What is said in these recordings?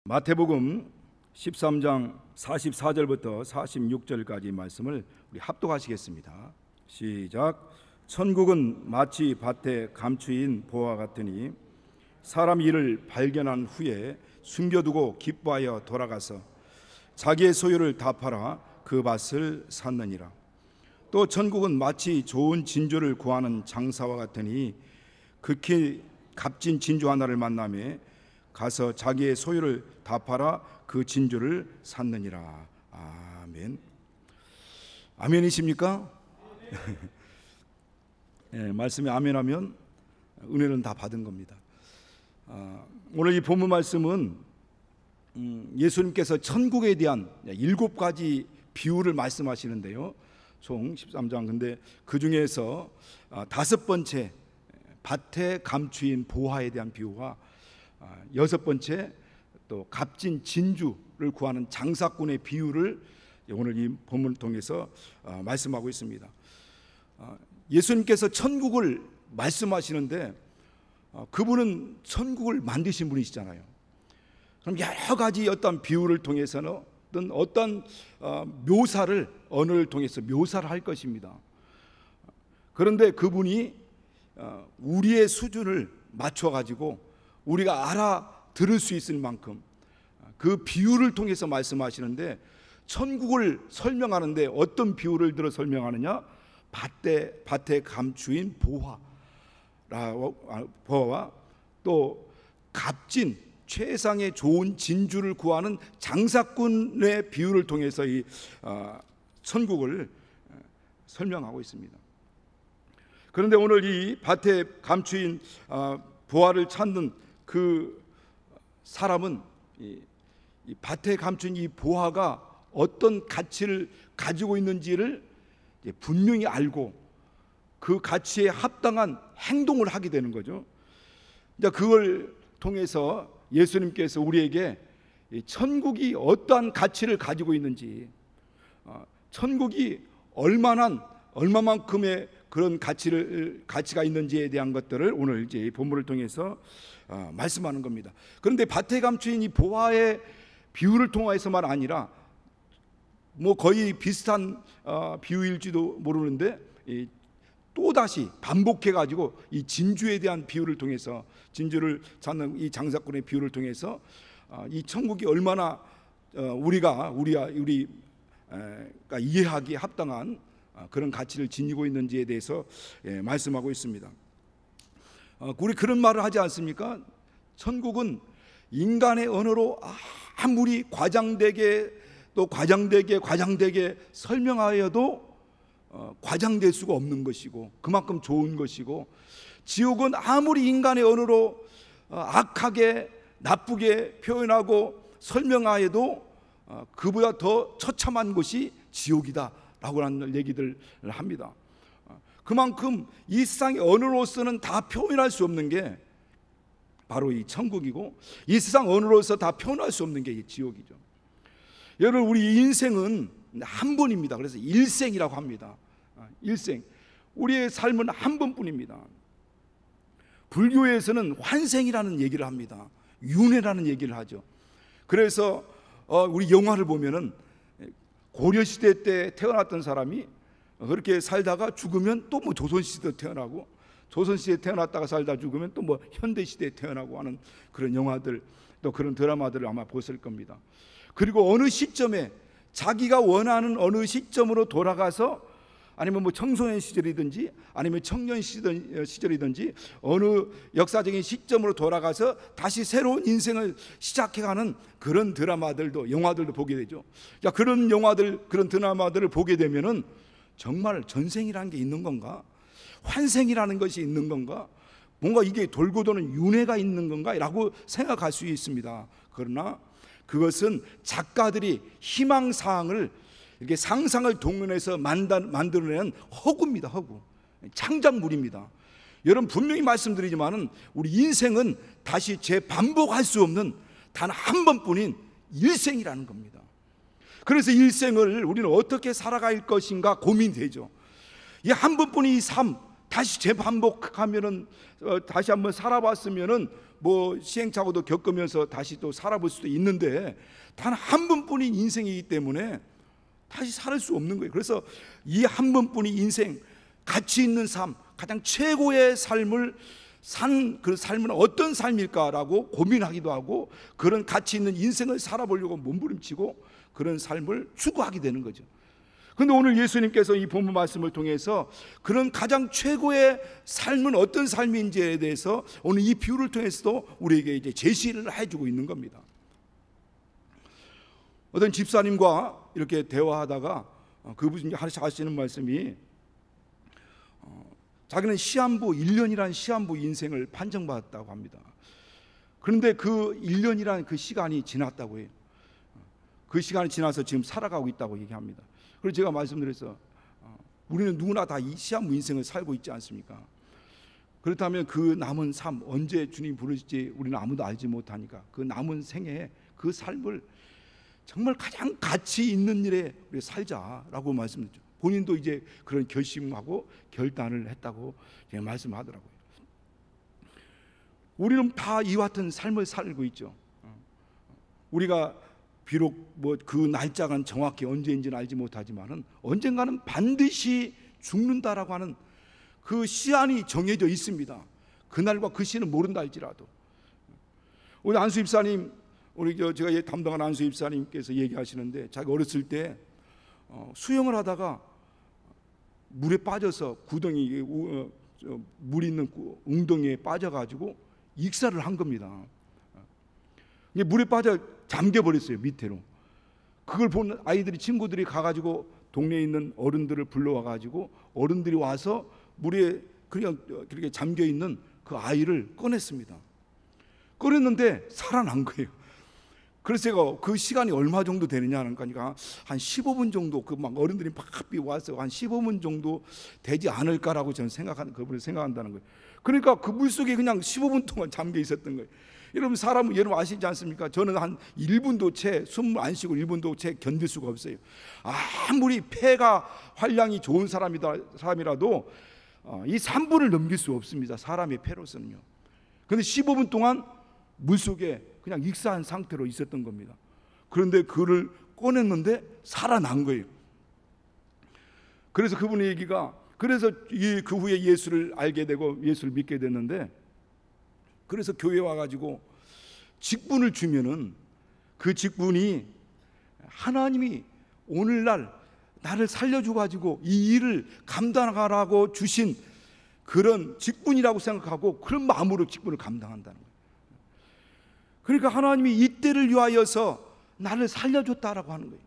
마태복음 13장 44절부터 46절까지 말씀을 우리 합독하시겠습니다. 시작. 천국은 마치 밭에 감추인 보화 같으니 사람 이를 발견한 후에 숨겨두고 기뻐하여 돌아가서 자기의 소유를 다 팔아 그 밭을 샀느니라. 또 천국은 마치 좋은 진주를 구하는 장사와 같으니 극히 값진 진주 하나를 만나매 가서 자기의 소유를 다 팔아 그 진주를 샀느니라. 아멘. 아멘이십니까? 네, 말씀에 아멘하면 은혜는 다 받은 겁니다. 오늘 이 본문 말씀은 예수님께서 천국에 대한 7가지 비유를 말씀하시는데요, 총 13장. 근데 그 중에서 5번째 밭에 감추인 보화에 대한 비유와 6번째 또 값진 진주를 구하는 장사꾼의 비유를 오늘 이 본문을 통해서 말씀하고 있습니다. 예수님께서 천국을 말씀하시는데 그분은 천국을 만드신 분이시잖아요. 그럼 여러 가지 어떤 비유를 통해서는 어떤 묘사를, 언어를 통해서 묘사를 할 것입니다. 그런데 그분이 우리의 수준을 맞춰가지고 우리가 알아들을 수 있을 만큼 그 비유를 통해서 말씀하시는데, 천국을 설명하는데 어떤 비유를 들어 설명하느냐? 밭에 감추인 보화와 또 값진 최상의 좋은 진주를 구하는 장사꾼의 비유를 통해서 이 천국을 설명하고 있습니다. 그런데 오늘 이 밭에 감추인 보화를 찾는 그 사람은 이 밭에 감춘 이 보화가 어떤 가치를 가지고 있는지를 분명히 알고 그 가치에 합당한 행동을 하게 되는 거죠. 그걸 통해서 예수님께서 우리에게 천국이 어떠한 가치를 가지고 있는지, 천국이 얼마만큼의 그런 가치가 있는지에 대한 것들을 오늘 이제 이 본문을 통해서 말씀하는 겁니다. 그런데 밭에 감추인 이 보화의 비유를 통해서만 아니라 거의 비슷한 비유일지도 모르는데 또다시 반복해 가지고 이 진주에 대한 비유를 통해서, 진주를 찾는 이 장사꾼의 비유를 통해서 이 천국이 얼마나 우리가 이해하기에 합당한 그런 가치를 지니고 있는지에 대해서 말씀하고 있습니다. 우리 그런 말을 하지 않습니까? 천국은 인간의 언어로 아무리 과장되게 설명하여도 과장될 수가 없는 것이고 그만큼 좋은 것이고, 지옥은 아무리 인간의 언어로 악하게 나쁘게 표현하고 설명하여도 그보다 더 처참한 것이 지옥이다 라고 하는 얘기들을 합니다. 그만큼 이 세상의 언어로서는 다 표현할 수 없는 게 바로 이 천국이고, 이 세상 언어로서 다 표현할 수 없는 게 이 지옥이죠. 여러분, 우리 인생은 한 번입니다. 그래서 일생이라고 합니다. 일생. 우리의 삶은 한 번뿐입니다. 불교에서는 환생이라는 얘기를 합니다. 윤회라는 얘기를 하죠. 그래서 우리 영화를 보면은 고려시대 때 태어났던 사람이 그렇게 살다가 죽으면 또 조선시대에 태어나고, 조선시대에 태어났다가 살다 죽으면 또 현대시대에 태어나고 하는 그런 영화들, 또 그런 드라마들을 아마 보실 겁니다. 그리고 어느 시점에 자기가 원하는 어느 시점으로 돌아가서, 아니면 청소년 시절이든지 아니면 청년 시절이든지 어느 역사적인 시점으로 돌아가서 다시 새로운 인생을 시작해가는 그런 드라마들도, 영화들도 보게 되죠. 그런 영화들, 그런 드라마들을 보게 되면은 정말 전생이라는 게 있는 건가? 환생이라는 것이 있는 건가? 뭔가 이게 돌고 도는 윤회가 있는 건가? 라고 생각할 수 있습니다. 그러나 그것은 작가들이 희망사항을 이렇게 상상을 동원해서 만들어낸 허구입니다. 허구. 창작물입니다. 여러분, 분명히 말씀드리지만은 우리 인생은 다시 재반복할 수 없는 단 한 번뿐인 일생이라는 겁니다. 그래서 일생을 우리는 어떻게 살아갈 것인가 고민되죠. 이 한 번뿐인 이 삶, 다시 재반복하면은 다시 한번 살아봤으면은 뭐 시행착오도 겪으면서 다시 또 살아볼 수도 있는데 단 한 번뿐인 인생이기 때문에 다시 살 수 없는 거예요. 그래서 이 한 번뿐인 인생, 가치 있는 삶, 가장 최고의 삶을 산 그 삶은 어떤 삶일까라고 고민하기도 하고 그런 가치 있는 인생을 살아보려고 몸부림치고 그런 삶을 추구하게 되는 거죠. 그런데 오늘 예수님께서 이 본문 말씀을 통해서 그런 가장 최고의 삶은 어떤 삶인지에 대해서 오늘 이 비유를 통해서도 우리에게 이제 제시를 해주고 있는 겁니다. 어떤 집사님과 이렇게 대화하다가 그분이 하시는 말씀이 자기는 시한부 1년이라는 시한부 인생을 판정받았다고 합니다. 그런데 그 1년이라는 그 시간이 지났다고 해요. 그 시간이 지나서 지금 살아가고 있다고 얘기합니다. 그래서 제가 말씀드렸어요. 우리는 누구나 다 이 시한부 인생을 살고 있지 않습니까? 그렇다면 그 남은 삶 언제 주님 부르실지 우리는 아무도 알지 못하니까 그 남은 생애에 그 삶을 정말 가장 가치 있는 일에 우리 살자라고 말씀드렸죠. 본인도 이제 그런 결심하고 결단을 했다고 말씀하더라고요. 우리는 다 이와 같은 삶을 살고 있죠. 우리가 비록 뭐 그 날짜가 정확히 언제인지는 알지 못하지만은 언젠가는 반드시 죽는다라고 하는 그 시한이 정해져 있습니다. 그날과 그 시는 모른다 할지라도. 우리 안수 입사님, 우리 제가 담당한 안수 입사님께서 얘기하시는데 자기 어렸을 때 수영을 하다가 물에 빠져서 구덩이 물 있는 웅덩이에 빠져가지고 익사를 한 겁니다. 물에 빠져 잠겨버렸어요, 밑으로. 그걸 본 아이들이, 친구들이 가가지고 동네에 있는 어른들을 불러와가지고 어른들이 와서 물에 그냥 그렇게 잠겨있는 그 아이를 꺼냈습니다. 꺼냈는데 살아난 거예요. 그래서 제가 그 시간이 얼마 정도 되느냐 하니까 한 15분 정도, 그 막 어른들이 막 와서 한 15분 정도 되지 않을까라고 저는 그분을 생각한다는 거예요. 그러니까 그 물속에 그냥 15분 동안 잠겨 있었던 거예요. 여러분 사람은 여러분 아시지 않습니까? 저는 한 1분도 채 숨 안 쉬고 1분도 채 견딜 수가 없어요. 아무리 폐가 활량이 좋은 사람이라도 이 3분을 넘길 수 없습니다. 사람의 폐로서는요. 그런데 15분 동안 물속에 그냥 익사한 상태로 있었던 겁니다. 그런데 그를 꺼냈는데 살아난 거예요. 그래서 그분의 얘기가, 그래서 그 후에 예수를 알게 되고 예수를 믿게 됐는데, 그래서 교회에 와가지고 직분을 주면은 그 직분이 하나님이 오늘날 나를 살려줘가지고 이 일을 감당하라고 주신 그런 직분이라고 생각하고 그런 마음으로 직분을 감당한다는 거예요. 그러니까 하나님이 이 때를 위하여서 나를 살려줬다라고 하는 거예요.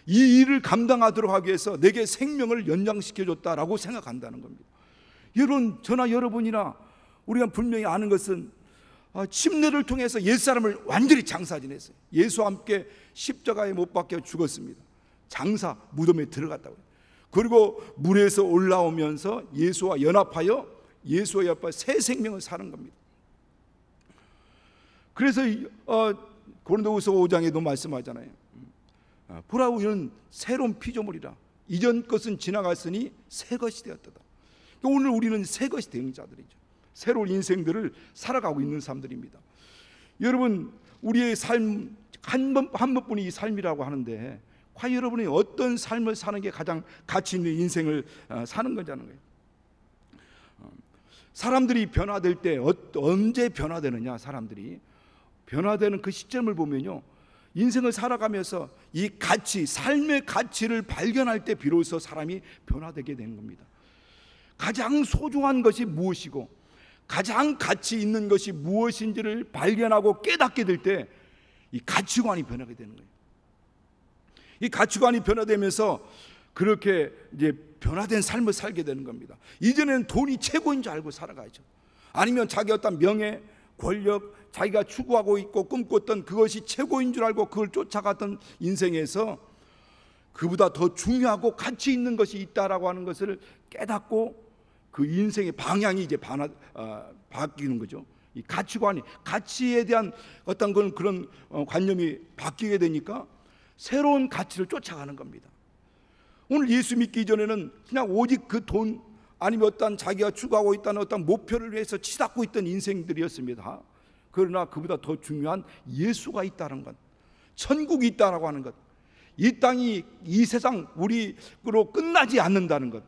이 일을 감당하도록 하기 위해서 내게 생명을 연장시켜줬다라고 생각한다는 겁니다. 여러분, 저나 여러분이나 우리가 분명히 아는 것은 침례를 통해서 옛사람을 완전히 장사 지냈어요. 예수와 함께 십자가에 못 박혀 죽었습니다. 장사, 무덤에 들어갔다고요. 그리고 물에서 올라오면서 예수와 연합하여 예수와 연합하여 새 생명을 사는 겁니다. 그래서 고린도후서 5장에도 말씀하잖아요. 보라고 이는 새로운 피조물이라 이전 것은 지나갔으니 새 것이 되었다. 오늘 우리는 새 것이 된 자들이죠. 새로운 인생들을 살아가고 있는 사람들입니다. 여러분, 우리의 삶 한 번뿐이 이 삶이라고 하는데 과연 여러분이 어떤 삶을 사는 게 가장 가치 있는 인생을 사는 거냐는 거예요. 사람들이 변화될 때 언제 변화되느냐, 사람들이 변화되는 그 시점을 보면요, 인생을 살아가면서 이 가치, 삶의 가치를 발견할 때 비로소 사람이 변화되게 되는 겁니다. 가장 소중한 것이 무엇이고 가장 가치 있는 것이 무엇인지를 발견하고 깨닫게 될 때 이 가치관이 변하게 되는 거예요. 이 가치관이 변화되면서 그렇게 이제 변화된 삶을 살게 되는 겁니다. 이전에는 돈이 최고인 줄 알고 살아가죠. 아니면 자기 어떤 명예, 권력, 자기가 추구하고 있고 꿈꿨던 그것이 최고인 줄 알고 그걸 쫓아갔던 인생에서 그보다 더 중요하고 가치 있는 것이 있다라고 하는 것을 깨닫고 그 인생의 방향이 이제 바뀌는 거죠. 이 가치관이, 가치에 대한 어떤 그런 관념이 바뀌게 되니까 새로운 가치를 쫓아가는 겁니다. 오늘 예수 믿기 전에는 그냥 오직 그 돈, 아니면 어떤 자기가 추구하고 있다는 어떤 목표를 위해서 치닫고 있던 인생들이었습니다. 그러나 그보다 더 중요한 예수가 있다는 것, 천국이 있다라고 하는 것, 이 땅이 이 세상 우리로 끝나지 않는다는 것,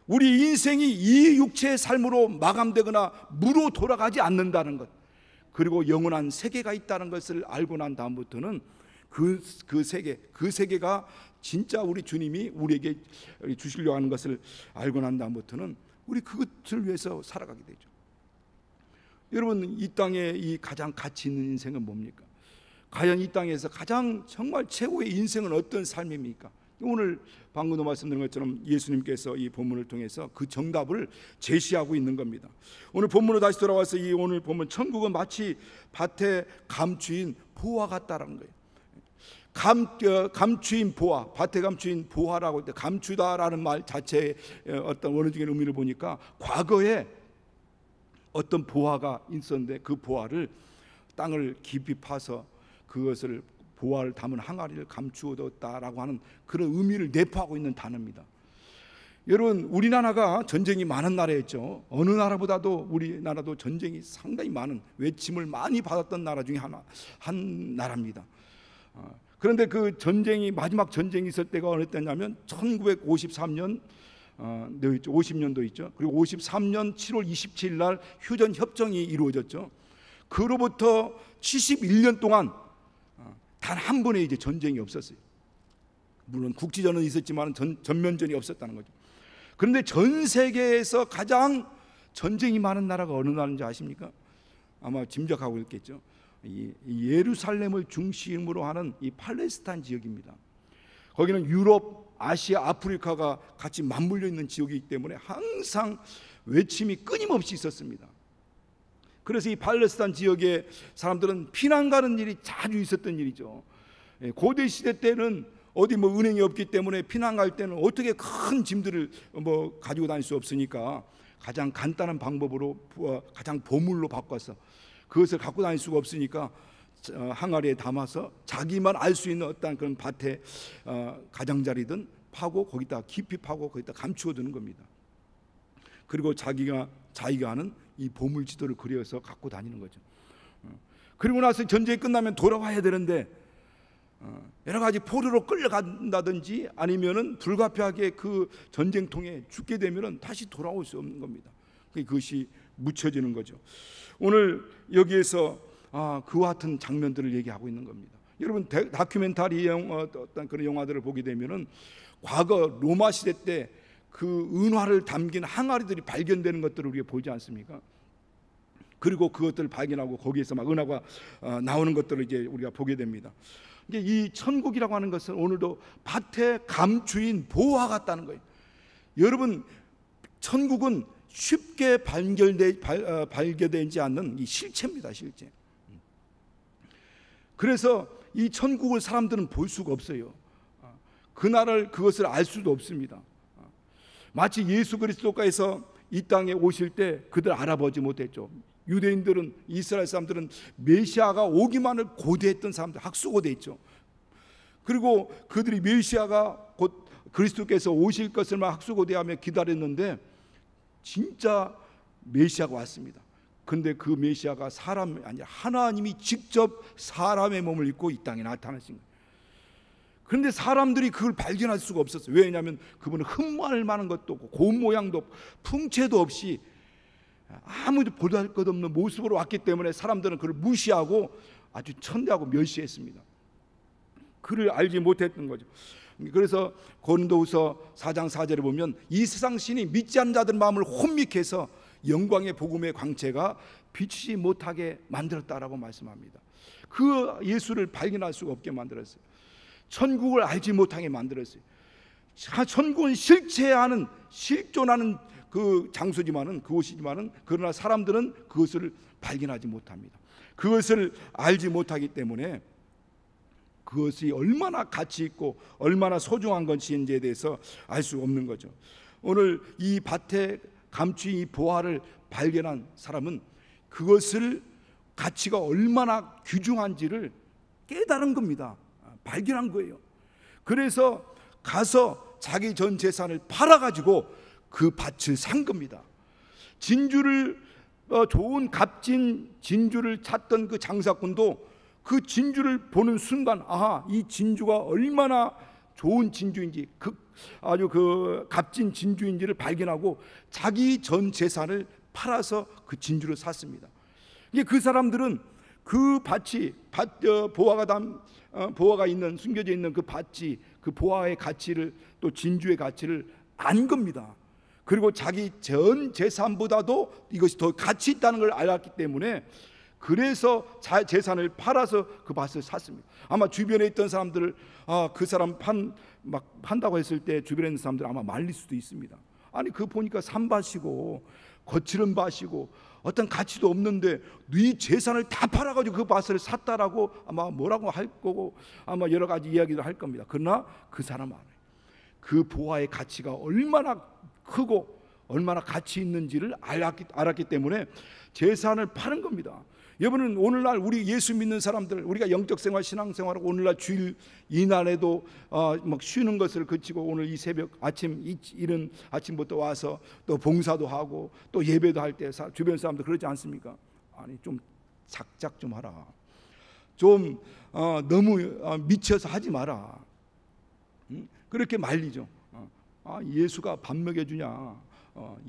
우리 인생이 이 육체의 삶으로 마감되거나 무로 돌아가지 않는다는 것, 그리고 영원한 세계가 있다는 것을 알고 난 다음부터는 그 세계가 진짜 우리 주님이 우리에게 주시려고 하는 것을 알고 난 다음부터는 우리 그것을 위해서 살아가게 되죠. 여러분, 이 땅에 이 가장 가치 있는 인생은 뭡니까? 과연 이 땅에서 가장 정말 최고의 인생은 어떤 삶입니까? 오늘 방금도 말씀드린 것처럼 예수님께서 이 본문을 통해서 그 정답을 제시하고 있는 겁니다. 오늘 본문으로 다시 돌아와서 이 오늘 본문, 천국은 마치 밭에 감추인 보화 같다라는 거예요. 감추인 보화, 밭에 감추인 보화라고 할 때 감추다라는 말 자체의 어떤 원어적인 의미를 보니까 과거에 어떤 보화가 있었는데 그 보화를 땅을 깊이 파서 그것을 보화를 담은 항아리를 감추어뒀다라고 하는 그런 의미를 내포하고 있는 단어입니다. 여러분, 우리나라가 전쟁이 많은 나라였죠. 어느 나라보다도 우리나라도 전쟁이 상당히 많은, 외침을 많이 받았던 나라 중에 한 나라입니다. 그런데 그 전쟁이, 마지막 전쟁이 있을 때가 어느 때냐면 1953년 50년도 있죠. 그리고 53년 7월 27일 날 휴전 협정이 이루어졌죠. 그로부터 71년 동안 단 한 번의 이제 전쟁이 없었어요. 물론 국지전은 있었지만 전면전이 없었다는 거죠. 그런데 전 세계에서 가장 전쟁이 많은 나라가 어느 나라인지 아십니까? 아마 짐작하고 있겠죠. 이 예루살렘을 중심으로 하는 이 팔레스타인 지역입니다. 거기는 유럽, 아시아, 아프리카가 같이 맞물려 있는 지역이기 때문에 항상 외침이 끊임없이 있었습니다. 그래서 이 팔레스타인 지역의 사람들은 피난 가는 일이 자주 있었던 일이죠. 고대 시대 때는 어디 은행이 없기 때문에 피난 갈 때는 어떻게 큰 짐들을 가지고 다닐 수 없으니까 가장 간단한 방법으로 가장 보물로 바꿔서 그것을 갖고 다닐 수가 없으니까 항아리에 담아서 자기만 알 수 있는 어떤 그런 밭에 가장자리든 파고 거기다 깊이 파고 거기다 감추어 두는 겁니다. 그리고 자기가 하는 이 보물 지도를 그려서 갖고 다니는 거죠. 그리고 나서 전쟁이 끝나면 돌아와야 되는데 여러 가지 포로로 끌려간다든지 아니면은 불가피하게 그 전쟁통에 죽게 되면은 다시 돌아올 수 없는 겁니다. 그것이 묻혀지는 거죠. 오늘 여기에서 그와 같은 장면들을 얘기하고 있는 겁니다. 여러분, 다큐멘터리 어떤 그런 영화들을 보게 되면은 과거 로마 시대 때 그 은화를 담긴 항아리들이 발견되는 것들을 우리가 보지 않습니까? 그리고 그것들을 발견하고 거기에서 막 은화가 나오는 것들을 이제 우리가 보게 됩니다. 이게 이 천국이라고 하는 것은 오늘도 밭에 감추인 보화 같다는 거예요. 여러분, 천국은 쉽게 발견되지 않는 이 실체입니다, 실체. 그래서 이 천국을 사람들은 볼 수가 없어요. 그것을 알 수도 없습니다. 마치 예수 그리스도께서 이 땅에 오실 때 그들 알아보지 못했죠. 유대인들은, 이스라엘 사람들은 메시아가 오기만을 고대했던 사람들, 학수고대했죠. 그리고 그들이 메시아가 곧 그리스도께서 오실 것을만 학수고대하며 기다렸는데 진짜 메시아가 왔습니다. 근데 그 메시아가 사람이 아니라 하나님이 직접 사람의 몸을 입고 이 땅에 나타나신 거예요. 그런데 사람들이 그걸 발견할 수가 없었어요. 왜냐하면 그분은 흠모할 만한 것도 없고 고운 모양도 없고 풍채도 없이 아무도 보잘것없는 모습으로 왔기 때문에 사람들은 그를 무시하고 아주 천대하고 멸시했습니다. 그를 알지 못했던 거죠. 그래서 고린도후서 4장 4절에 보면 이 세상 신이 믿지 않는 자들 마음을 혼미케 해서 영광의 복음의 광채가 비치지 못하게 만들었다라고 말씀합니다. 그 예수를 발견할 수가 없게 만들었어요. 천국을 알지 못하게 만들었어요. 천국은 실체하는, 실존하는 그 장소지만은, 그곳이지만은 그러나 사람들은 그것을 발견하지 못합니다. 그것을 알지 못하기 때문에 그것이 얼마나 가치 있고 얼마나 소중한 것인지에 대해서 알 수 없는 거죠. 오늘 이 밭에 감추인 이 보화를 발견한 사람은 그것을 가치가 얼마나 귀중한지를 깨달은 겁니다. 발견한 거예요. 그래서 가서 자기 전 재산을 팔아가지고 그 밭을 산 겁니다. 진주를 좋은 값진 진주를 찾던 그 장사꾼도 그 진주를 보는 순간 아하, 이 진주가 얼마나 좋은 진주인지, 아주 그 값진 진주인지를 발견하고 자기 전 재산을 팔아서 그 진주를 샀습니다. 이게 그 사람들은 그 밭이 보화가 있는, 숨겨져 있는 그 밭이, 그 보화의 가치를, 또 진주의 가치를 안 겁니다. 그리고 자기 전 재산보다도 이것이 더 가치 있다는 걸 알았기 때문에 그래서 재산을 팔아서 그 밭을 샀습니다. 아마 주변에 있던 사람들을 그 사람 판다고 했을 때 주변에 있는 사람들 아마 말릴 수도 있습니다. 아니 그 보니까 산밭이고 거칠은 밭이고 어떤 가치도 없는데 네 재산을 다 팔아가지고 그 밭을 샀다라고 아마 뭐라고 할 거고 아마 여러 가지 이야기를 할 겁니다. 그러나 그 사람은 그 보화의 가치가 얼마나 크고 얼마나 가치 있는지를 알았기 때문에 재산을 파는 겁니다. 여러분은 오늘날 우리 예수 믿는 사람들, 우리가 영적생활, 신앙생활하고 오늘날 주일 이날에도 막 쉬는 것을 그치고 오늘 이 새벽 이른 아침부터 와서 또 봉사도 하고 또 예배도 할 때 주변 사람들 그러지 않습니까? 아니 좀 작작 좀 하라. 좀 너무 미쳐서 하지 마라. 그렇게 말리죠. 예수가 밥 먹여주냐,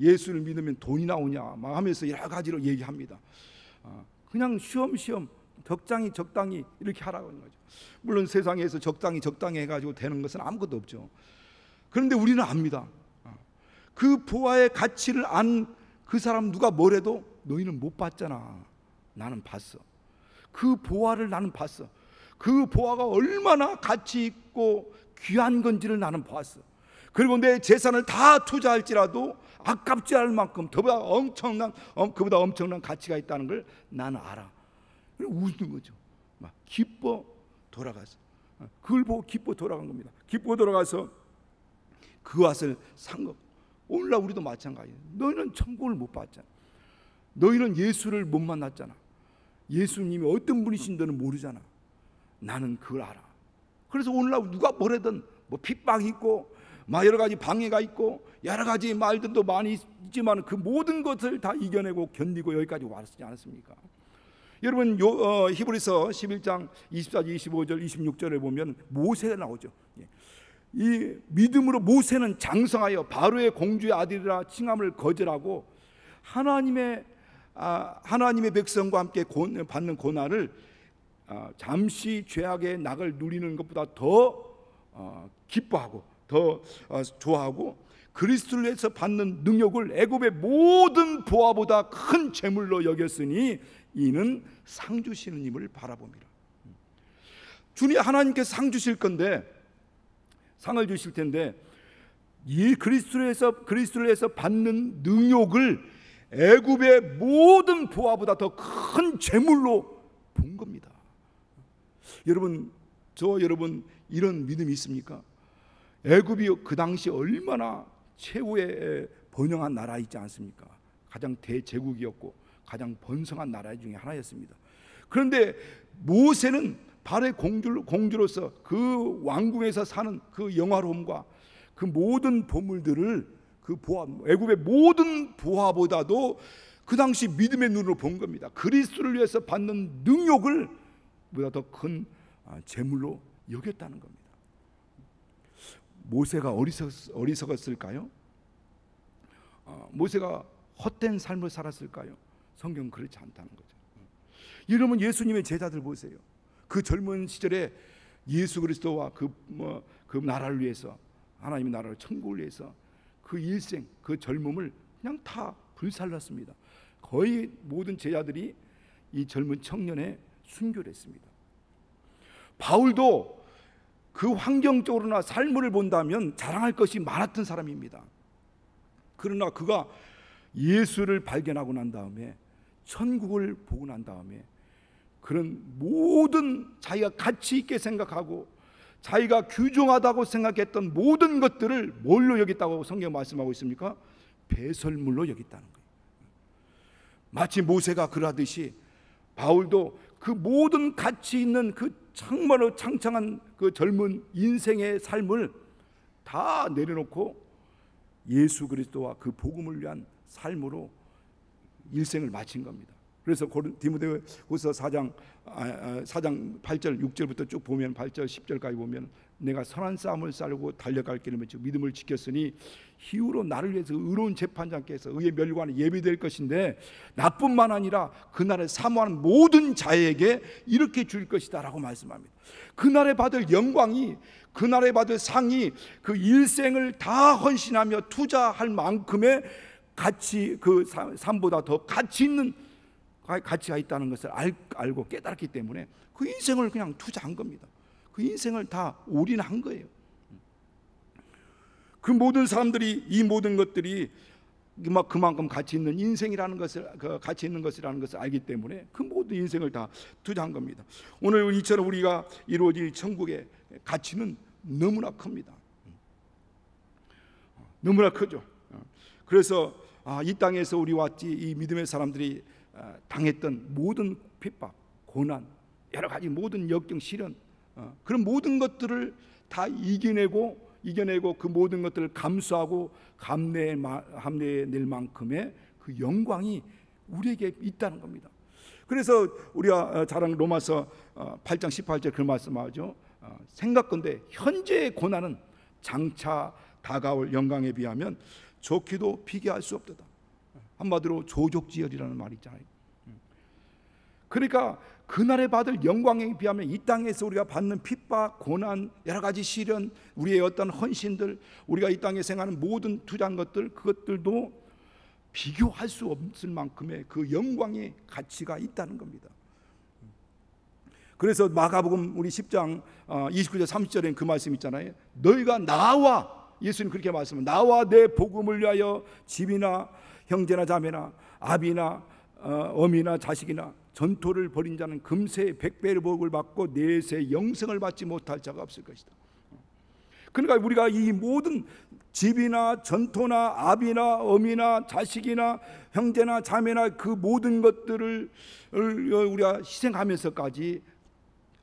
예수를 믿으면 돈이 나오냐 막 하면서 여러 가지로 얘기합니다. 그냥 쉬엄쉬엄 적당히 이렇게 하라고 하는 거죠. 물론 세상에서 적당히 해가지고 되는 것은 아무것도 없죠. 그런데 우리는 압니다. 그 보화의 가치를 안 그 사람 누가 뭐래도 너희는 못 봤잖아. 나는 봤어. 그 보화를 나는 봤어. 그 보화가 얼마나 가치 있고 귀한 건지를 나는 봤어. 그리고 내 재산을 다 투자할지라도 아깝지 않을 만큼 그보다 엄청난 가치가 있다는 걸 나는 알아. 웃는 거죠. 막 기뻐 돌아가서 그걸 보고 기뻐 돌아간 겁니다. 기뻐 돌아가서 그 밭을 산 거. 오늘날 우리도 마찬가지예요. 너희는 천국을 못 봤잖아. 너희는 예수를 못 만났잖아. 예수님이 어떤 분이신 너는 모르잖아. 나는 그걸 알아. 그래서 오늘날 누가 뭐래든 뭐 핍박이 있고 막 여러 가지 방해가 있고 여러 가지 말들도 많이 있지만 그 모든 것을 다 이겨내고 견디고 여기까지 왔지 않았습니까? 여러분 히브리서 11장 24절, 25절, 26절에 보면 모세가 나오죠. 이 믿음으로 모세는 장성하여 바로의 공주의 아들이라 칭함을 거절하고 하나님의 백성과 함께 받는 고난을 잠시 죄악의 낙을 누리는 것보다 더 기뻐하고 더 좋아하고 그리스도를 위해서 받는 능력을 애굽의 모든 보화보다 큰 재물로 여겼으니 이는 상 주시는 님을 바라봅니다. 주님 하나님께서 상 주실 건데 상을 주실 텐데 이 그리스도를 위해서 받는 능력을 애굽의 모든 보화보다 더 큰 재물로 본 겁니다. 여러분 이런 믿음이 있습니까? 애굽이 그 당시 얼마나 최후의 번영한 나라 있지 않습니까? 가장 대제국이었고 가장 번성한 나라 중에 하나였습니다. 그런데 모세는 바로의 공주로서 그 왕궁에서 사는 그 영화로움과 그 모든 보물들을 그 보화, 애굽의 모든 보화보다도 그 당시 믿음의 눈으로 본 겁니다. 그리스도를 위해서 받는 능력을 보다 더 큰 재물로 여겼다는 겁니다. 모세가 어리석었을까요? 모세가 헛된 삶을 살았을까요? 성경은 그렇지 않다는 거죠. 여러분 예수님의 제자들 보세요. 그 젊은 시절에 예수 그리스도와 그 나라를 위해서 하나님의 나라를 천국을 위해서 그 일생 그 젊음을 그냥 다 불살랐습니다. 거의 모든 제자들이 이 젊은 청년의 순교를 했습니다. 바울도 그 환경적으로나 삶을 본다면 자랑할 것이 많았던 사람입니다. 그러나 그가 예수를 발견하고 난 다음에 천국을 보고 난 다음에 그런 모든 자기가 가치 있게 생각하고 자기가 귀중하다고 생각했던 모든 것들을 뭘로 여겼다고 성경 말씀하고 있습니까? 배설물로 여겼다는 거예요. 마치 모세가 그러하듯이 바울도 그 모든 가치 있는 그 정말로 창창한 그 젊은 인생의 삶을 다 내려놓고 예수 그리스도와 그 복음을 위한 삶으로 일생을 마친 겁니다. 그래서 디모데후서 4장 8절 6절부터 쭉 보면 8절 10절까지 보면 내가 선한 싸움을 싸우고 달려갈 길을 맺고 믿음을 지켰으니 이후로 나를 위해서 의로운 재판장께서 의의 멸관에 예비될 것인데 나뿐만 아니라 그날에 사모하는 모든 자에게 이렇게 줄 것이다 라고 말씀합니다. 그날에 받을 영광이, 그날에 받을 상이 그 일생을 다 헌신하며 투자할 만큼의 가치, 그 삶보다 더 가치 있는 가치가 있다는 것을 알고 깨달았기 때문에 그 인생을 그냥 투자한 겁니다. 그 인생을 다 올인한 거예요. 그 모든 사람들이 이 모든 것들이 그만큼 가치 있는 인생이라는 것을, 가치 있는 것이라는 것을 알기 때문에 그 모든 인생을 다 투자한 겁니다. 오늘 이처럼 우리가 이루어질 천국의 가치는 너무나 큽니다. 너무나 크죠. 그래서 이 땅에서 우리와 이 믿음의 사람들이 당했던 모든 핍박, 고난, 여러 가지 모든 역경, 시련, 그런 모든 것들을 다 이겨내고 그 모든 것들을 감수하고 감내낼 만큼의 그 영광이 우리에게 있다는 겁니다. 그래서 우리가 잘 아는 로마서 8장 18절 그 말씀하죠. 생각건대 현재의 고난은 장차 다가올 영광에 비하면 좋기도 비교할 수 없도다. 한마디로 조족지혈이라는 말이 있잖아요. 그러니까 그날에 받을 영광에 비하면 이 땅에서 우리가 받는 핍박, 고난, 여러 가지 시련, 우리의 어떤 헌신들, 우리가 이 땅에 생하는 모든 투자한 것들, 그것들도 비교할 수 없을 만큼의 그 영광의 가치가 있다는 겁니다. 그래서 마가복음 우리 10장 29절 30절에는 그 말씀 있잖아요. 너희가 나와, 예수님 그렇게 말씀합니다. 나와 내 복음을 위하여 집이나 형제나 자매나 아비나 어미나 자식이나 전토를 벌인 자는 금세 100배의 복을 받고 내세 영생을 받지 못할 자가 없을 것이다. 그러니까 우리가 이 모든 집이나 전토나 아비나 어미나 자식이나 형제나 자매나 그 모든 것들을 우리가 희생하면서까지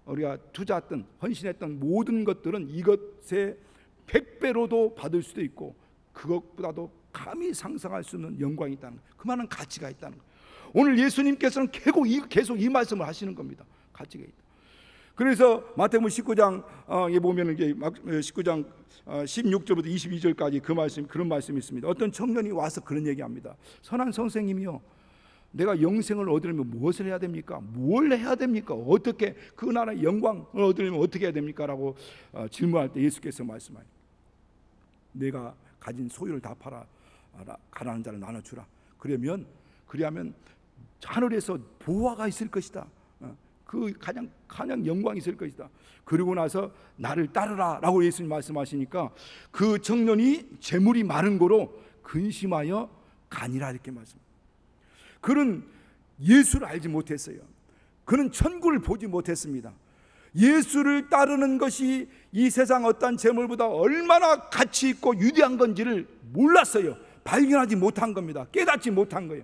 우리가 투자했던, 헌신했던 모든 것들은 이것의 100배로도 받을 수도 있고 그것보다도 감히 상상할 수 없는 영광이 있다는 거예요. 그만한 가치가 있다는 거예요. 오늘 예수님께서는 계속 이 말씀을 하시는 겁니다. 가치가 있다. 그래서 마태복음 19장에 보면 이게 19장 16절부터 22절까지 그런 말씀이 있습니다. 어떤 청년이 와서 그런 얘기합니다. 선한 선생님이요, 내가 영생을 얻으려면 무엇을 해야 됩니까? 뭘 해야 됩니까? 어떻게 그 나라의 영광을 얻으려면 어떻게 해야 됩니까? 라고 질문할 때 예수께서 말씀하십니다. 내가 가진 소유를 다 팔아 가난한 자를 나눠주라. 그러면 하늘에서 보화가 있을 것이다. 그 가장 영광이 있을 것이다. 그리고 나서 나를 따르라 라고 예수님 말씀하시니까 그 청년이 재물이 많은 고로 근심하여 가니라 이렇게 말씀합니다. 그는 예수를 알지 못했어요. 그는 천국을 보지 못했습니다. 예수를 따르는 것이 이 세상 어떤 재물보다 얼마나 가치 있고 위대한 건지를 몰랐어요. 발견하지 못한 겁니다. 깨닫지 못한 거예요.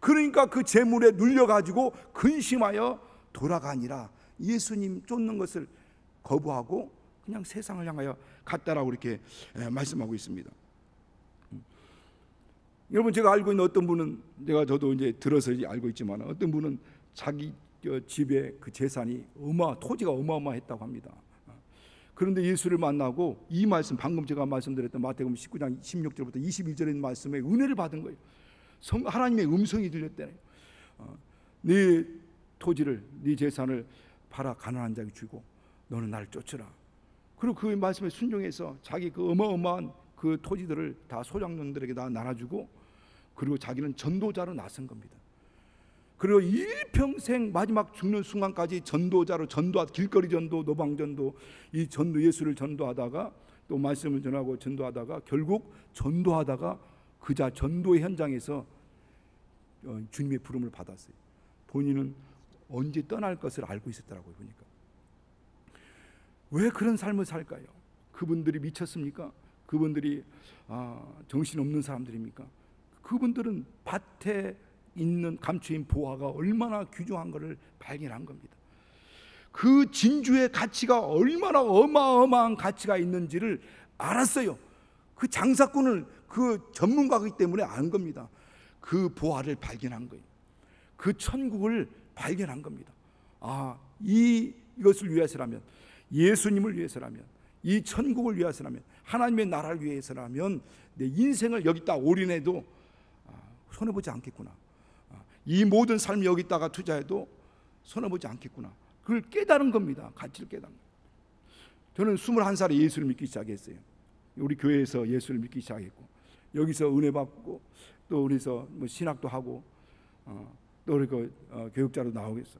그러니까 그 재물에 눌려가지고 근심하여 돌아가니라. 예수님 쫓는 것을 거부하고 그냥 세상을 향하여 갔다라고 이렇게 말씀하고 있습니다. 여러분, 제가 알고 있는 어떤 분은, 저도 이제 들어서 알고 있지만 어떤 분은 자기 집에 그 재산이 토지가 어마어마했다고 합니다. 그런데 예수를 만나고 이 말씀, 방금 제가 말씀드렸던 마태복음 19장 16절부터 21절의 말씀에 은혜를 받은 거예요. 하나님의 음성이 들렸대요. 네 토지를, 네 재산을 팔아 가난한 자에게 주고 너는 나를 쫓으라. 그리고 그 말씀에 순종해서 자기 그 어마어마한 그 토지들을 다 소장농들에게 다 나눠주고, 그리고 자기는 전도자로 나선 겁니다. 그리고 일평생 마지막 죽는 순간까지 전도자로 길거리 전도, 노방 전도, 이 전도 예수를 전도하다가 또 말씀을 전하고 전도하다가 결국 전도하다가 그자 전도의 현장에서 주님의 부름을 받았어요. 본인은 언제 떠날 것을 알고 있었더라고요. 보니까 왜 그런 삶을 살까요? 그분들이 미쳤습니까? 그분들이 정신없는 사람들입니까? 그분들은 밭에 있는 감추인 보화가 얼마나 귀중한 것을 발견한 겁니다. 그 진주의 가치가 얼마나 어마어마한 가치가 있는지를 알았어요. 그 장사꾼을 그 전문가이기 때문에 아는 겁니다. 그 보화를 발견한 거예요. 그 천국을 발견한 겁니다. 이것을 위해서라면, 예수님을 위해서라면, 이 천국을 위해서라면, 하나님의 나라를 위해서라면 내 인생을 여기다 올인해도 손해보지 않겠구나. 이 모든 삶을 여기다가 투자해도 손해보지 않겠구나. 그걸 깨달은 겁니다. 가치를 깨달은 거예요. 저는 21살에 예수를 믿기 시작했어요. 우리 교회에서 예수를 믿기 시작했고, 여기서 은혜 받고, 또 우리서 뭐 신학도 하고, 또 우리 교육자로 나오겠어.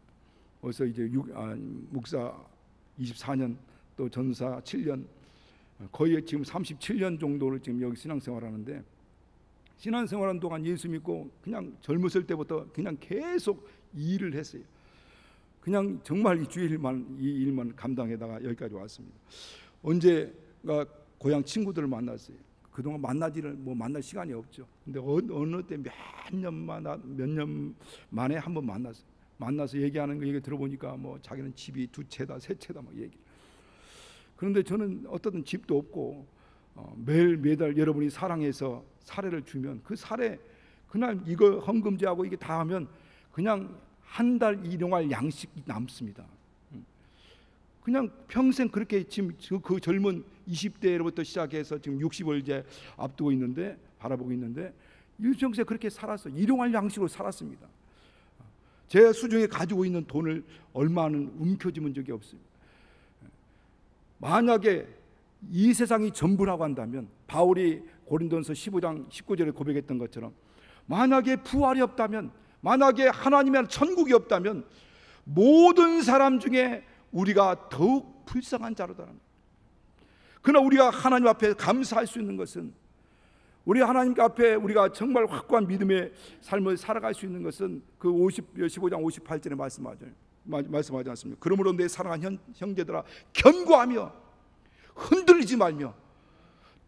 그래서 이제 목사 24년, 또 전사 7년, 거의 지금 37년 정도를 지금 여기 신앙생활하는데, 신앙생활하는 동안 예수 믿고 그냥 젊었을 때부터 그냥 계속 이 일을 했어요. 그냥 정말 이 주일만 이 일만 감당하다가 여기까지 왔습니다. 언제가 고향 친구들을 만났어요. 그동안 만날 시간이 없죠. 근데 어느 때 몇 년 만에 한 번 만났어요. 만나서 얘기하는 거 얘기 들어보니까 뭐 자기는 집이 2채다 3채다 막 얘기. 그런데 저는 어떤 집도 없고 매달 여러분이 사랑해서 사례를 주면 그 사례 그날 이거 헌금제하고 이게 다 하면 그냥 한 달 일용할 양식이 남습니다. 그냥 평생 그렇게 지금 그 젊은 20대로부터 시작해서 지금 60을 이제 앞두고 있는데 바라보고 있는데 일평생 그렇게 살았어. 일용할 양식으로 살았습니다. 제 수중에 가지고 있는 돈을 얼마는 움켜쥐은 적이 없습니다. 만약에 이 세상이 전부라고 한다면 바울이 고린도전서 15장 19절에 고백했던 것처럼 만약에 부활이 없다면, 만약에 하나님의 천국이 없다면 모든 사람 중에 우리가 더욱 불쌍한 자로다. 그러나 우리가 하나님 앞에 감사할 수 있는 것은, 우리 하나님 앞에 우리가 정말 확고한 믿음의 삶을 살아갈 수 있는 것은 그 15장 58절에 말씀하지 않습니까? 그러므로 내 사랑하는 형제들아 견고하며 흔들리지 말며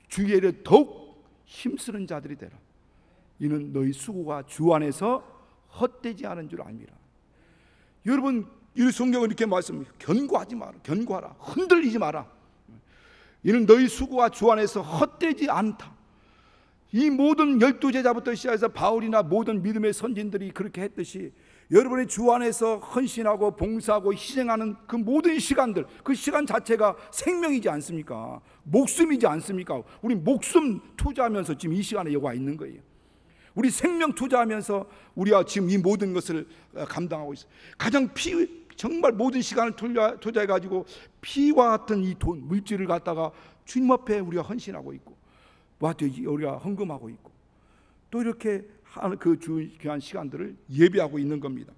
주의 일에 더욱 힘쓰는 자들이 되라. 이는 너희 수고가 주 안에서 헛되지 않은 줄 압니다. 여러분, 이 성경은 이렇게 말씀합니다. 견고하지 마라. 견고하라. 흔들리지 마라. 이는 너희 수고가 주 안에서 헛되지 않다. 이 모든 12제자부터 시작해서 바울이나 모든 믿음의 선진들이 그렇게 했듯이 여러분의 주 안에서 헌신하고 봉사하고 희생하는 그 모든 시간들, 그 시간 자체가 생명이지 않습니까? 목숨이지 않습니까? 우리 목숨 투자하면서 지금 이 시간에 여기 와 있는 거예요. 우리 생명 투자하면서 우리가 지금 이 모든 것을 감당하고 있어요. 가장 정말 모든 시간을 투자해가지고 피와 같은 이 돈, 물질을 갖다가 주님 앞에 우리가 헌신하고 있고, 우리가 헌금하고 있고, 또 이렇게 하는 그 귀한 시간들을 예비하고 있는 겁니다.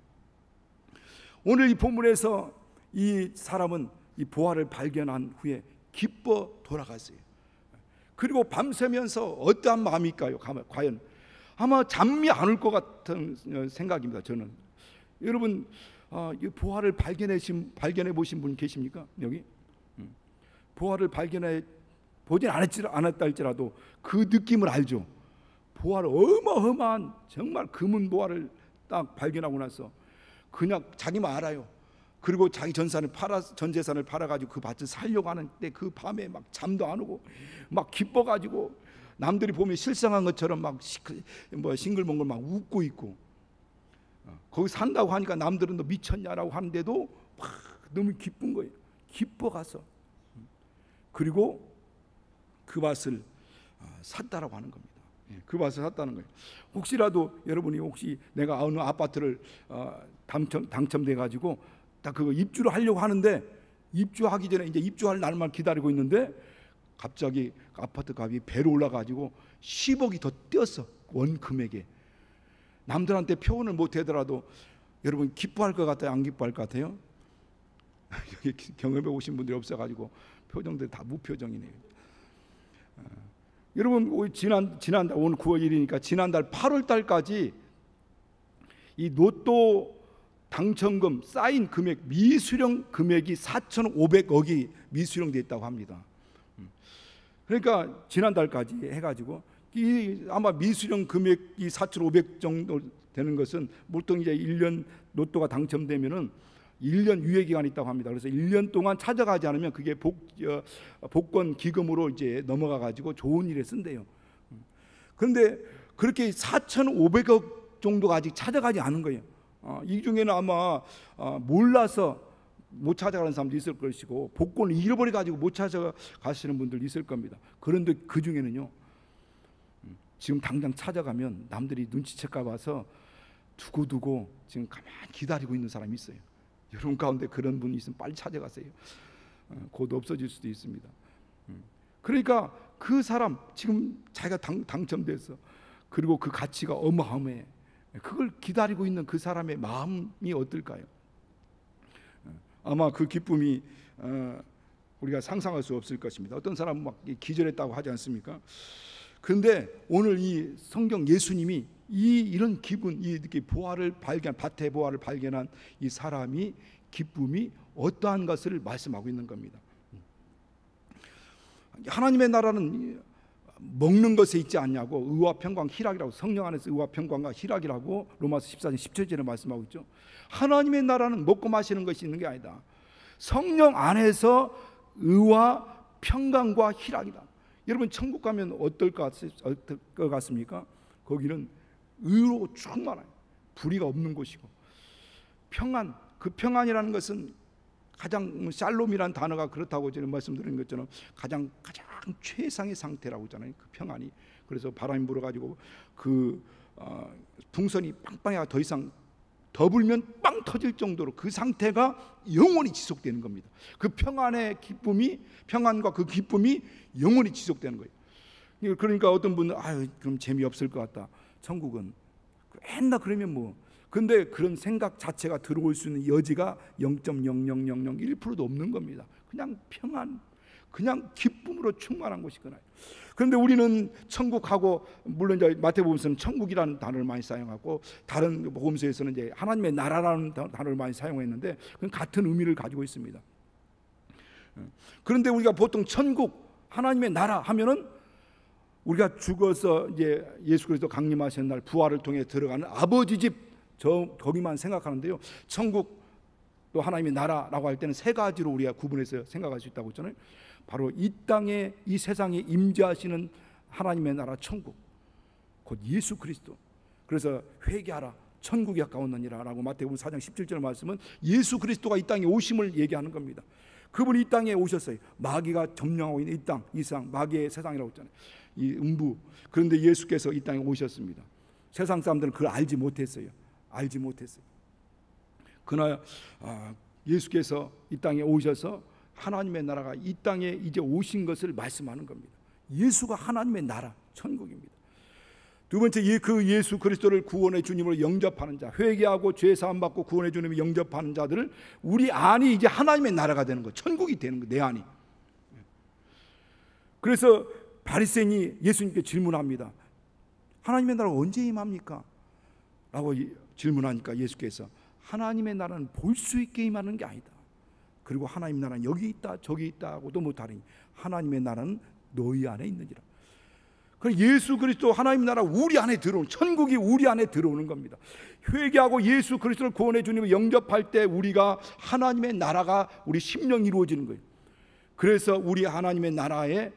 오늘 이 본문에서 이 사람은 이 보화를 발견한 후에 기뻐 돌아갔어요. 그리고 밤새면서 어떠한 마음일까요? 과연 아마 잠이 안 올 것 같은 생각입니다. 저는 여러분 이 보화를 발견해 보신 분 계십니까? 여기 보화를 발견해 보진 않았다 할지라도 그 느낌을 알죠. 보화를 어마어마한 정말 금은 보화를 딱 발견하고 나서 그냥 자기만 알아요. 그리고 자기 전 재산을 팔아가지고 그 밭을 살려고 하는데 그 밤에 막 잠도 안 오고 막 기뻐가지고 남들이 보면 실상한 것처럼 막 싱글벙글 막 웃고 있고, 거기 산다고 하니까 남들은 너 미쳤냐라고 하는데도 막 너무 기쁜 거예요. 기뻐가서 그리고 그 밭을 샀다라고 하는 겁니다. 그 밭을 샀다는 거예요. 혹시라도 여러분이 혹시 내가 어느 아파트를 당첨돼 가지고 딱 그거 입주를 하려고 하는데 입주하기 전에 이제 입주할 날만 기다리고 있는데 갑자기 아파트 값이 배로 올라가지고 10억이 더 뛰었어. 원 금액에. 남들한테 표현을 못 하더라도 여러분 기뻐할 것 같아요? 안 기뻐할 것 같아요? 여기 경험해 오신 분들이 없어가지고 표정들이 다 무표정이네요. 여러분 지난달 오늘 9월 1일이니까 지난달 8월 달까지 이 로또 당첨금 쌓인 금액 미수령 금액이 4,500억이 미수령돼 있다고 합니다. 그러니까 지난달까지 해가지고 아마 미수령 금액이 4,500 정도 되는 것은 보통 이제 1년 로또가 당첨되면은 1년 유예 기간이 있다고 합니다. 그래서 1년 동안 찾아가지 않으면 그게 복권 기금으로 이제 넘어가 가지고 좋은 일에 쓴대요. 그런데 그렇게 4,500억 정도가 아직 찾아가지 않은 거예요. 이 중에는 아마 몰라서 못 찾아가는 사람도 있을 것이고 복권을 잃어버려 가지고 못 찾아가시는 분들 있을 겁니다. 그런데 그 중에는요, 지금 당장 찾아가면 남들이 눈치챌까 봐서 두고두고 지금 가만히 기다리고 있는 사람이 있어요. 여러분 가운데 그런 분이 있으면 빨리 찾아가세요. 곧 없어질 수도 있습니다. 그러니까 그 사람 지금 자기가 당첨돼서, 그리고 그 가치가 어마어마해, 그걸 기다리고 있는 그 사람의 마음이 어떨까요? 아마 그 기쁨이 우리가 상상할 수 없을 것입니다. 어떤 사람은 막 기절했다고 하지 않습니까? 그런데 오늘 이 성경 예수님이 이런 기분, 이렇게 밭의 보화를 발견한 이 사람이 기쁨이 어떠한 것을 말씀하고 있는 겁니다. 하나님의 나라는 먹는 것에 있지 않냐고, 의와 평강 희락이라고, 성령 안에서 의와 평강과 희락이라고 로마서 14장 17절에 말씀하고 있죠. 하나님의 나라는 먹고 마시는 것이 있는 게 아니다. 성령 안에서 의와 평강과 희락이다. 여러분 천국 가면 어떨 것 같습니까? 거기는 의로 충만해요. 불의가 없는 곳이고, 평안, 그 평안이라는 것은 가장 샬롬이라는 단어가 그렇다고 저는 말씀드린 것처럼 가장 최상의 상태라고 하잖아요. 그 평안이. 그래서 바람이 불어가지고 그 풍선이 빵빵해가 더 이상 더 불면 빵 터질 정도로 그 상태가 영원히 지속되는 겁니다. 그 평안의 기쁨이, 평안과 그 기쁨이 영원히 지속되는 거예요. 그러니까 어떤 분은 그럼 재미없을 것 같다. 천국은 맨날 그러면 뭐. 근데 그런 생각 자체가 들어올 수 있는 여지가 0.00001%도 없는 겁니다. 그냥 평안, 그냥 기쁨으로 충만한 곳이거나요. 그런데 우리는 천국하고, 물론 이제 마태복음서는 천국이라는 단어를 많이 사용하고 다른 복음서에서는 이제 하나님의 나라라는 단어를 많이 사용했는데 그건 같은 의미를 가지고 있습니다. 그런데 우리가 보통 천국, 하나님의 나라 하면은 우리가 죽어서 이제 예수 그리스도 강림하신 날 부활을 통해 들어가는 아버지 집, 거기만 생각하는데요. 천국 또 하나님의 나라라고 할 때는 세 가지로 우리가 구분해서 생각할 수 있다고 했잖아요. 바로 이 땅에, 이 세상에 임재하시는 하나님의 나라 천국, 곧 예수 그리스도. 그래서 회개하라, 천국이 가까웠느니라 라고 마태복음 4장 17절 말씀은 예수 그리스도가 이 땅에 오심을 얘기하는 겁니다. 그분이 이 땅에 오셨어요. 마귀가 점령하고 있는 이 땅, 이 세상, 마귀의 세상이라고 했잖아요. 이 음부. 그런데 예수께서 이 땅에 오셨습니다. 세상 사람들은 그걸 알지 못했어요. 그러나 예수께서 이 땅에 오셔서 하나님의 나라가 이 땅에 이제 오신 것을 말씀하는 겁니다. 예수가 하나님의 나라, 천국입니다. 두 번째, 그 예수 그리스도를 구원의 주님으로 영접하는 자, 회개하고 죄 사함 받고 구원의 주님을 영접하는 자들을 우리 안이 이제 하나님의 나라가 되는 거, 천국이 되는 거, 내 안이. 그래서 바리새인이 예수님께 질문합니다. 하나님의 나라가 언제 임합니까? 라고 질문하니까 예수께서 하나님의 나라는 볼 수 있게 임하는 게 아니다. 그리고 하나님의 나라는 여기 있다 저기 있다 하고도 못하니 하나님의 나라는 너희 안에 있느니라. 그래서 예수 그리스도 하나님의 나라 우리 안에 들어오는, 천국이 우리 안에 들어오는 겁니다. 회개하고 예수 그리스도를 구원해 주님을 영접할 때 우리가 하나님의 나라가 우리 심령 이루어지는 거예요. 그래서 우리 하나님의 나라에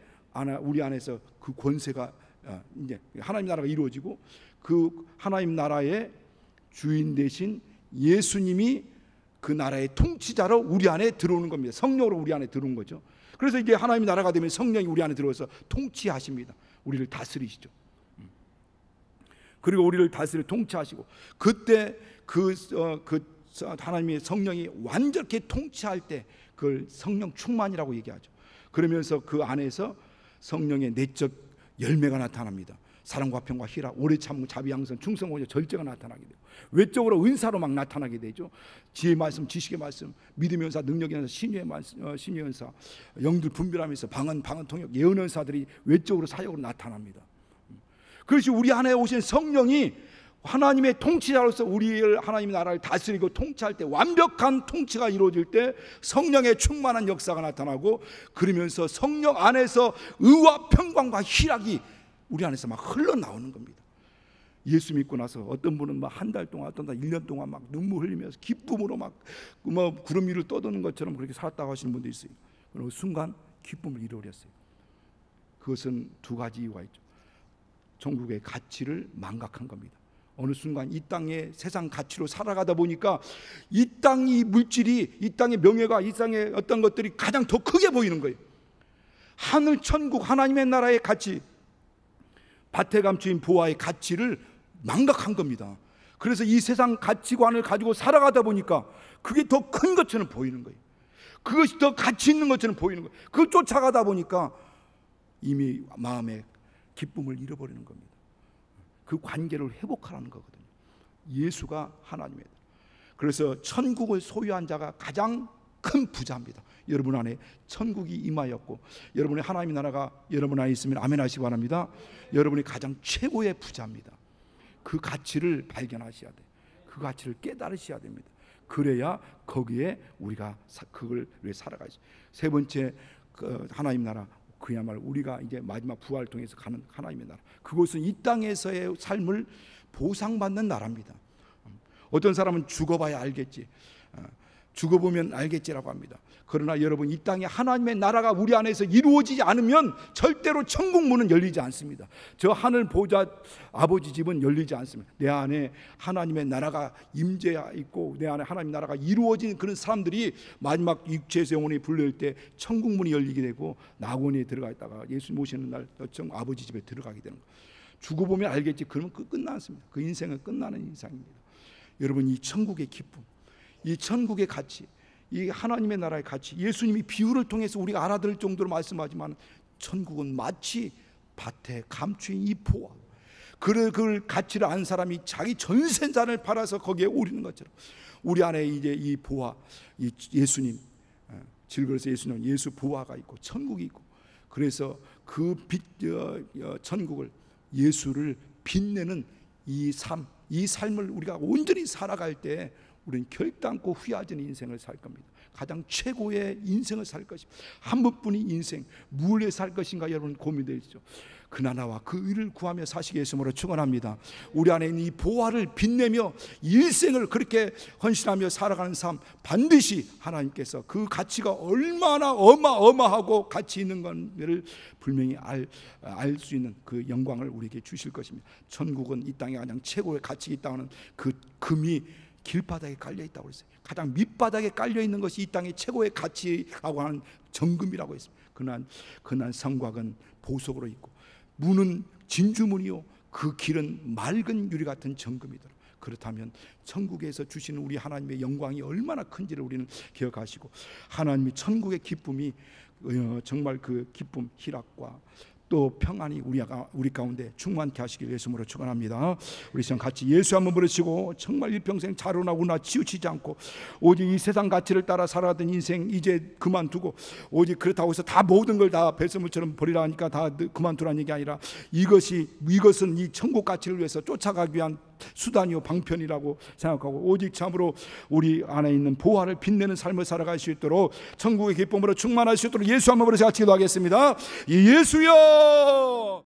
우리 안에서 그 권세가 이제 하나님 나라가 이루어지고 그 하나님 나라의 주인 되신 예수님이 그 나라의 통치자로 우리 안에 들어오는 겁니다. 성령으로 우리 안에 들어온 거죠. 그래서 이게 하나님의 나라가 되면 성령이 우리 안에 들어와서 통치하십니다. 우리를 다스리시죠. 그리고 우리를 다스리고 통치하시고, 그때 그 하나님의 성령이 완전히 통치할 때 그걸 성령 충만이라고 얘기하죠. 그러면서 그 안에서 성령의 내적 열매가 나타납니다. 사랑과 평과 희락, 오래 참고 자비 양선 충성 오조 절제가 나타나게 되고, 외적으로 은사로 막 나타나게 되죠. 지혜의 말씀, 지식의 말씀, 믿음의 은사, 능력의 은사, 신유의 말씀, 신유의 은사, 영들 분별하면서 방언 통역, 예언 은사들이 외적으로 사역으로 나타납니다. 그것이 우리 안에 오신 성령이 하나님의 통치자로서 우리를 하나님의 나라를 다스리고 통치할 때, 완벽한 통치가 이루어질 때 성령의 충만한 역사가 나타나고, 그러면서 성령 안에서 의와 평강과 희락이 우리 안에서 막 흘러나오는 겁니다. 예수 믿고 나서 어떤 분은 막 한 달 동안, 어떤 날 1년 동안 막 눈물 흘리면서 기쁨으로 막 구름 위를 떠도는 것처럼 그렇게 살았다고 하시는 분도 있어요. 그리고 순간 기쁨을 잃어버렸어요. 그것은 두 가지 이유가 있죠. 천국의 가치를 망각한 겁니다. 어느 순간 이 땅의 세상 가치로 살아가다 보니까 이 땅이 물질이, 이 땅의 명예가, 이 땅의 어떤 것들이 가장 더 크게 보이는 거예요. 하늘 천국 하나님의 나라의 가치, 밭에 감추인 보화의 가치를 망각한 겁니다. 그래서 이 세상 가치관을 가지고 살아가다 보니까 그게 더 큰 것처럼 보이는 거예요. 그것이 더 가치 있는 것처럼 보이는 거예요. 그걸 쫓아가다 보니까 이미 마음의 기쁨을 잃어버리는 겁니다. 그 관계를 회복하라는 거거든요. 예수가 하나님이다. 그래서 천국을 소유한 자가 가장 큰 부자입니다. 여러분 안에 천국이 임하였고 여러분의 하나님의 나라가 여러분 안에 있으면 아멘 하시기 바랍니다. 여러분이 가장 최고의 부자입니다. 그 가치를 발견하셔야 돼요. 그 가치를 깨달으셔야 됩니다. 그래야 거기에 우리가 그걸 위해 살아가죠. 세 번째, 하나님 나라, 그야말로 우리가 이제 마지막 부활을 통해서 가는 하나님의 나라. 그것은 이 땅에서의 삶을 보상받는 나라입니다. 어떤 사람은 죽어봐야 알겠지, 죽어보면 알겠지라고 합니다. 그러나 여러분, 이 땅에 하나님의 나라가 우리 안에서 이루어지지 않으면 절대로 천국 문은 열리지 않습니다. 저 하늘 보좌 아버지 집은 열리지 않습니다. 내 안에 하나님의 나라가 임재하 있고 내 안에 하나님의 나라가 이루어진 그런 사람들이 마지막 육체에서 영혼이 불릴 때 천국 문이 열리게 되고 낙원에 들어가 있다가 예수 모시는 날 아버지 집에 들어가게 되는 거예요. 죽어보면 알겠지. 그러면 끝났습니다. 그 인생은 끝나는 인생입니다. 여러분, 이 천국의 기쁨, 이 천국의 가치, 이 하나님의 나라의 가치, 예수님이 비유를 통해서 우리가 알아들을 정도로 말씀하지만 천국은 마치 밭에 감추인 이 보화, 그 가치를 안 사람이 자기 전생자를 팔아서 거기에 오르는 것처럼 우리 안에 이제 이 보화, 이 예수님, 질그릇에 예수님, 예수 보화가 있고 천국이 있고, 그래서 그 천국을, 예수를 빛내는 이 삶을 우리가 온전히 살아갈 때 우리는 결단코 후회하지 않는 인생을 살 겁니다. 가장 최고의 인생을 살 것입니다. 한 번뿐인 인생, 무엇에 살 것인가 여러분 고민되시죠? 그 나라와 그 의를 구하며 사시게 했으므로 축원합니다. 우리 안에 있는 이 보화를 빛내며 일생을 그렇게 헌신하며 살아가는 삶, 반드시 하나님께서 그 가치가 얼마나 어마어마하고 가치 있는 것을 분명히 알 수 있는 그 영광을 우리에게 주실 것입니다. 천국은 이 땅에 가장 최고의 가치가 있다는 그 금이 길바닥에 깔려 있다고 했어요. 가장 밑바닥에 깔려 있는 것이 이 땅의 최고의 가치라고 하는 정금이라고 했습니다. 그날 성곽은 보석으로 있고 문은 진주문이요 그 길은 맑은 유리 같은 정금이더라. 그렇다면 천국에서 주시는 우리 하나님의 영광이 얼마나 큰지를 우리는 기억하시고, 하나님이 천국의 기쁨이 정말 그 기쁨, 희락과 또 평안이 우리 가운데 충만케 하시길 예수님으로 축원합니다. 우리 시간 같이 예수 한번 부르시고 정말 일평생 자로나 우나 치우치지 않고 오직 이 세상 가치를 따라 살아가던 인생 이제 그만두고, 오직 그렇다고 해서 다 모든 걸 다 배설물처럼 버리라 하니까 다 그만두라는 얘기 아니라 이것은 이 천국 가치를 위해서 쫓아가기 위한 수단이요 방편이라고 생각하고, 오직 참으로 우리 안에 있는 보화를 빛내는 삶을 살아갈 수 있도록 천국의 기쁨으로 충만할 수 있도록 예수 한번 부르셔서 같이 기도하겠습니다. 예수여.